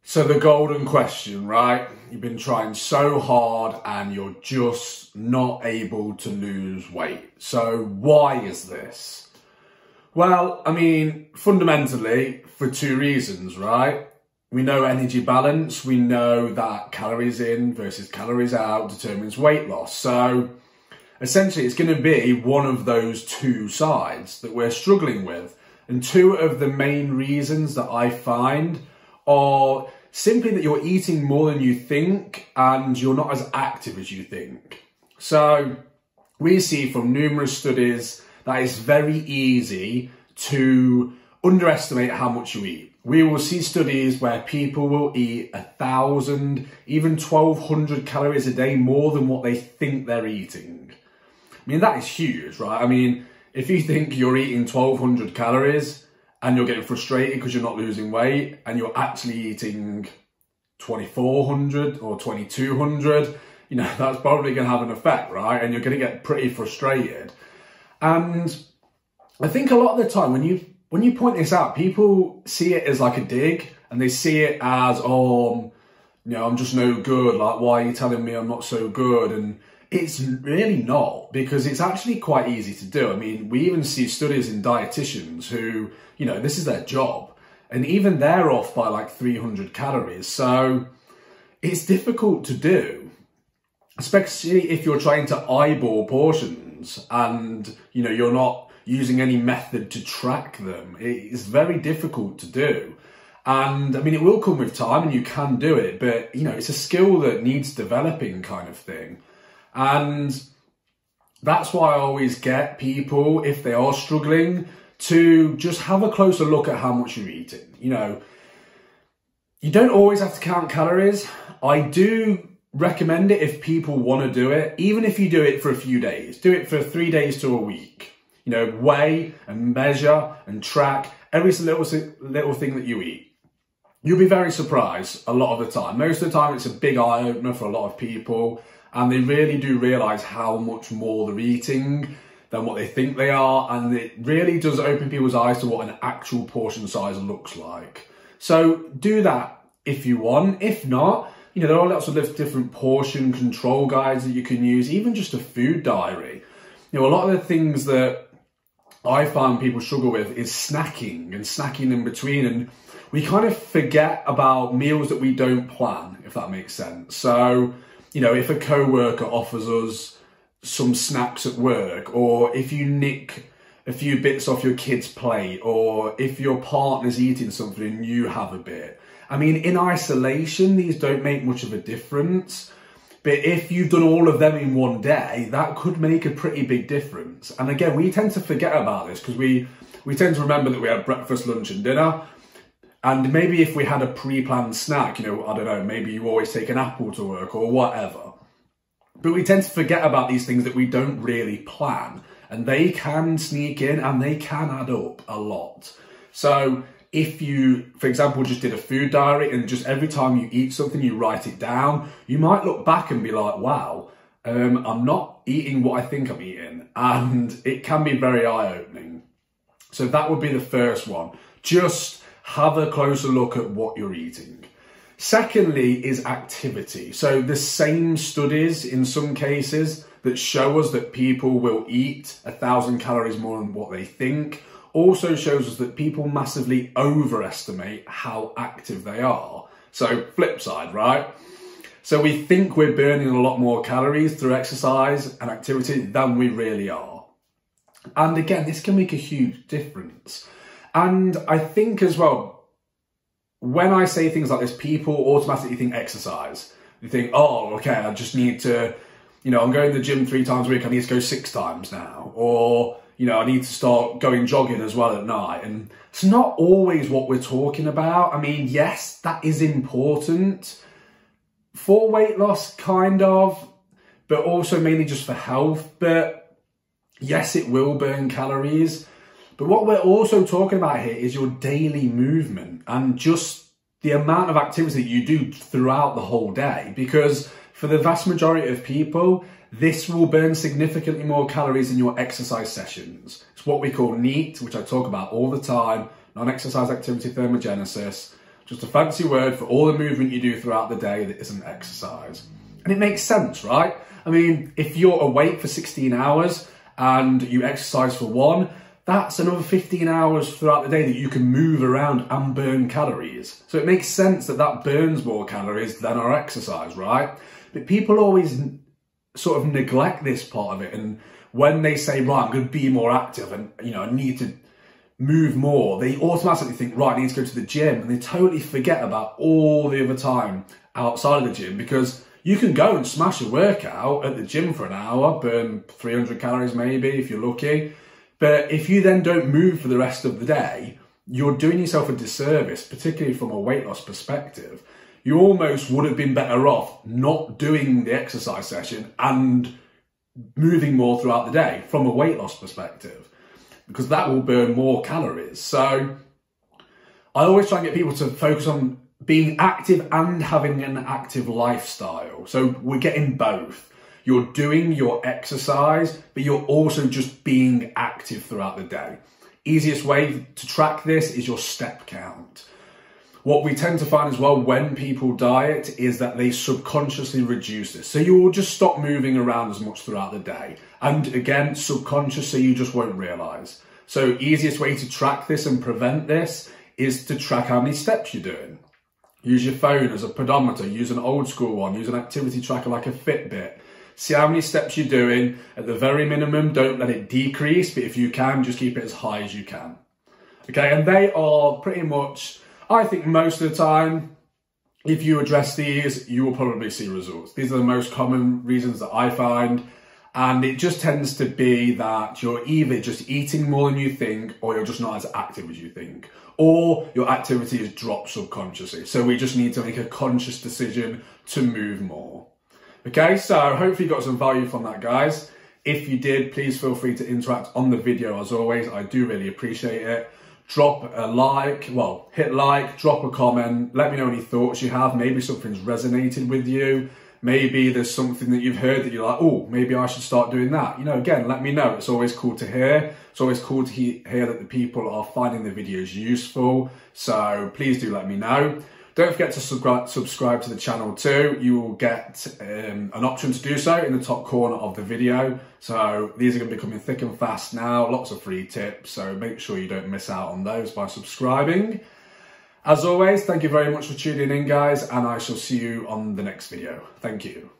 So the golden question, right? You've been trying so hard and you're just not able to lose weight. So why is this? Well, I mean, fundamentally for two reasons, right? We know energy balance. We know that calories in versus calories out determines weight loss. So essentially it's going to be one of those two sides that we're struggling with. And two of the main reasons that I find are simply that you're eating more than you think and you're not as active as you think. So we see from numerous studies that it's very easy to underestimate how much you eat. We will see studies where people will eat 1,000, even 1,200 calories a day more than what they think they're eating. I mean, that is huge, right? I mean, if you think you're eating 1,200 calories and you're getting frustrated because you're not losing weight and you're actually eating 2,400 or 2,200, you know, that's probably going to have an effect, right? And you're going to get pretty frustrated. And I think a lot of the time when you point this out, people see it as like a dig and they see it as, oh, you know, I'm just no good. Like, why are you telling me I'm not so good? And it's really not, because it's actually quite easy to do. I mean, we even see studies in dietitians who, you know, this is their job. And even they're off by like 300 calories. So it's difficult to do, especially if you're trying to eyeball portions and, you know, you're not using any method to track them. It's very difficult to do. And I mean, it will come with time and you can do it, but, you know, it's a skill that needs developing kind of thing. And that's why I always get people, if they are struggling, to just have a closer look at how much you're eating. You know, you don't always have to count calories. I do recommend it if people want to do it, even if you do it for a few days. Do it for 3 days to a week. You know, weigh and measure and track every little thing that you eat. You'll be very surprised a lot of the time. Most of the time it's a big eye-opener for a lot of people, and they really do realise how much more they're eating than what they think they are, and it really does open people's eyes to what an actual portion size looks like. So do that if you want. If not, you know, there are lots of different portion control guides that you can use, even just a food diary. You know, a lot of the things that I find people struggle with is snacking and snacking in between, and we kind of forget about meals that we don't plan, if that makes sense. So, you know, if a co-worker offers us some snacks at work, or if you nick a few bits off your kid's plate, or if your partner's eating something and you have a bit. I mean, in isolation, these don't make much of a difference. But if you've done all of them in one day, that could make a pretty big difference. And again, we tend to forget about this because we tend to remember that we had breakfast, lunch and dinner. And maybe if we had a pre-planned snack, you know, I don't know, maybe you always take an apple to work or whatever. But we tend to forget about these things that we don't really plan. And they can sneak in and they can add up a lot. So if you, for example, just did a food diary and just every time you eat something, you write it down, you might look back and be like, wow, I'm not eating what I think I'm eating. And it can be very eye-opening. So that would be the first one. Just have a closer look at what you're eating. Secondly is activity. So the same studies in some cases that show us that people will eat 1,000 calories more than what they think also shows us that people massively overestimate how active they are. So flip side, right? So we think we're burning a lot more calories through exercise and activity than we really are. And again, this can make a huge difference. And I think as well, when I say things like this, people automatically think exercise. They think, oh, okay, I just need to, you know, I'm going to the gym 3 times a week, I need to go 6 times now. Or, you know, I need to start going jogging as well at night. And it's not always what we're talking about. I mean, yes, that is important for weight loss, kind of, but also mainly just for health. But yes, it will burn calories. But what we're also talking about here is your daily movement and just the amount of activity that you do throughout the whole day. Because for the vast majority of people, this will burn significantly more calories in your exercise sessions. It's what we call NEAT, which I talk about all the time, non-exercise activity thermogenesis. Just a fancy word for all the movement you do throughout the day that isn't exercise. And it makes sense, right? I mean, if you're awake for 16 hours and you exercise for 1, that's another 15 hours throughout the day that you can move around and burn calories. So it makes sense that that burns more calories than our exercise, right? But people always sort of neglect this part of it. And when they say, right, I'm going to be more active and, you know, I need to move more, they automatically think, right, I need to go to the gym. And they totally forget about all the other time outside of the gym, because you can go and smash a workout at the gym for an hour, burn 300 calories maybe if you're lucky. But if you then don't move for the rest of the day, you're doing yourself a disservice, particularly from a weight loss perspective. You almost would have been better off not doing the exercise session and moving more throughout the day from a weight loss perspective, because that will burn more calories. So I always try and get people to focus on being active and having an active lifestyle. So we're getting both. You're doing your exercise, but you're also just being active throughout the day. Easiest way to track this is your step count. What we tend to find as well when people diet is that they subconsciously reduce this. So you will just stop moving around as much throughout the day. And again, subconsciously, you just won't realize. So easiest way to track this and prevent this is to track how many steps you're doing. Use your phone as a pedometer, use an old school one, use an activity tracker like a Fitbit. See how many steps you're doing. At the very minimum, don't let it decrease, but if you can, just keep it as high as you can. Okay, and they are pretty much, I think most of the time, if you address these, you will probably see results. These are the most common reasons that I find, and it just tends to be that you're either just eating more than you think, or you're just not as active as you think, or your activity has dropped subconsciously. So we just need to make a conscious decision to move more. Okay, so hopefully you got some value from that, guys. If you did, please feel free to interact on the video as always. I do really appreciate it. Drop a like, well, hit like, drop a comment. Let me know any thoughts you have. Maybe something's resonated with you. Maybe there's something that you've heard that you're like, oh, maybe I should start doing that. You know, again, let me know. It's always cool to hear. It's always cool to hear that the people are finding the videos useful. So please do let me know. Don't forget to subscribe to the channel too. You will get an option to do so in the top corner of the video. So these are going to be coming thick and fast now. Lots of free tips. So make sure you don't miss out on those by subscribing. As always, thank you very much for tuning in, guys, and I shall see you on the next video. Thank you.